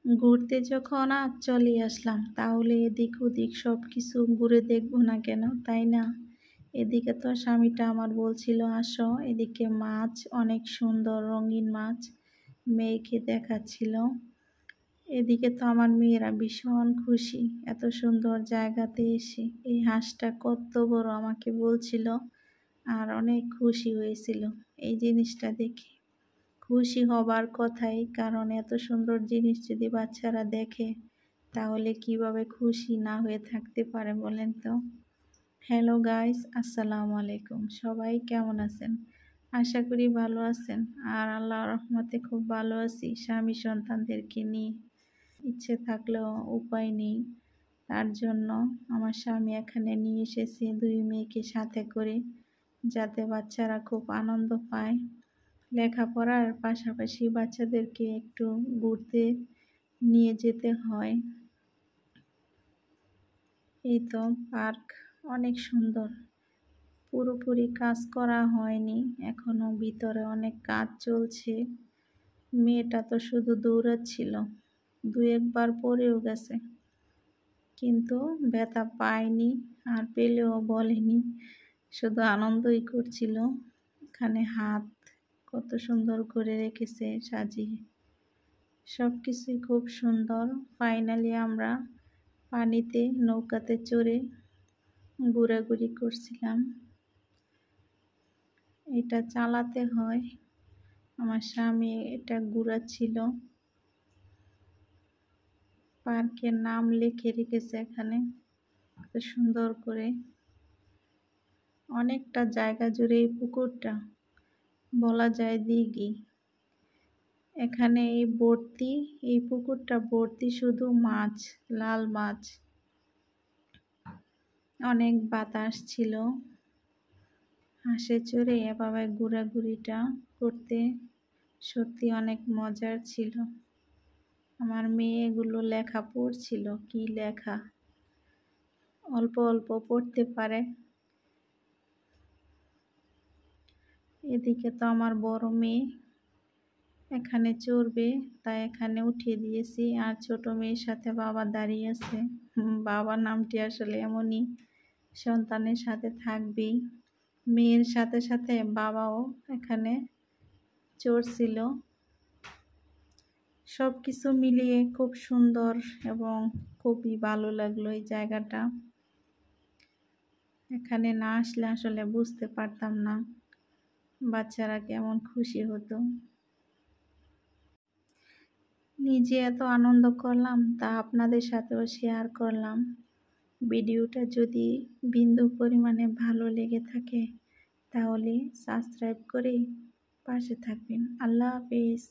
ঘুরতে যখন আজ চলে আসলাম তাহলে এদিক ওদিক সব কিছু ঘুরে দেখবো না কেন, তাই না? এদিকে তো স্বামীটা আমার বলছিল আসো, এদিকে মাছ অনেক সুন্দর রঙিন মাছ মেয়েকে দেখাচ্ছিল। এদিকে তো আমার মেয়েরা ভীষণ খুশি এত সুন্দর জায়গাতে এসে। এই হাঁসটা কত বড় আমাকে বলছিল আর অনেক খুশি হয়েছিল এই জিনিসটা দেখে। খুশি হবার কথাই, কারণ এত সুন্দর জিনিস যদি বাচ্চারা দেখে তাহলে কিভাবে খুশি না হয়ে থাকতে পারে বলেন তো। হ্যালো গাইস, আসসালামু আলাইকুম। সবাই কেমন আছেন? আশা করি ভালো আছেন। আর আল্লাহর রহমতে খুব ভালো আছি স্বামী সন্তানদেরকে নিয়ে। ইচ্ছে থাকলেও উপায় নেই, তার জন্য আমার স্বামী এখানে নিয়ে এসেছে দুই মেয়েকে সাথে করে, যাতে বাচ্চারা খুব আনন্দ পায়। লেখাপড়ার পাশাপাশি বাচ্চাদেরকে একটু ঘুরতে নিয়ে যেতে হয়। এই তো পার্ক অনেক সুন্দর, পুরোপুরি কাজ করা হয়নি এখনো, ভিতরে অনেক কাজ চলছে। মেয়েটা তো শুধু দৌড়াচ্ছিল, দু একবার পড়েও গেছে, কিন্তু ব্যথা পায়নি আর পেলেও বলেনি, শুধু আনন্দই করছিল। এখানে হাত কত সুন্দর করে রেখেছে সাজিয়ে, সব কিছুই খুব সুন্দর। ফাইনালি আমরা পানিতে নৌকাতে চড়ে ঘোরাঘুরি করছিলাম। এটা চালাতে হয়, আমার স্বামী এটা ঘুরাচ্ছিল। পার্কের নাম লিখে রেখেছে এখানে কত সুন্দর করে। অনেকটা জায়গা জুড়ে এই পুকুরটা, বলা যায় দিঘি। এখানে এই পুকুরটা ভর্তি শুধু মাছ, লাল মাছ। অনেক বাতাস ছিল, হাঁসে চড়ে এভাবে ঘোরাঘুরিটা করতে সত্যি অনেক মজার ছিল। আমার মেয়ে এগুলো লেখা পড়ছিল, কি লেখা, অল্প অল্প পড়তে পারে। এদিকে তো আমার বড় মেয়ে এখানে চড়বে, তাই এখানে উঠিয়ে দিয়েছি। আর ছোট মেয়ের সাথে বাবা দাঁড়িয়ে আছে। বাবা নামটি আসলে এমনই, সন্তানের সাথে থাকবেই। মেয়ের সাথে সাথে বাবাও এখানে চড়ছিল। সব কিছু মিলিয়ে খুব সুন্দর এবং খুবই ভালো লাগলো এই জায়গাটা। এখানে না আসলে আসলে বুঝতে পারতাম না বাচ্চারা কেমন খুশি হতো। নিজে এত আনন্দ করলাম, তা আপনাদের সাথেও শেয়ার করলাম। ভিডিওটা যদি বিন্দু পরিমাণে ভালো লেগে থাকে তাহলে সাবস্ক্রাইব করে পাশে থাকবেন। আল্লাহ হাফেজ।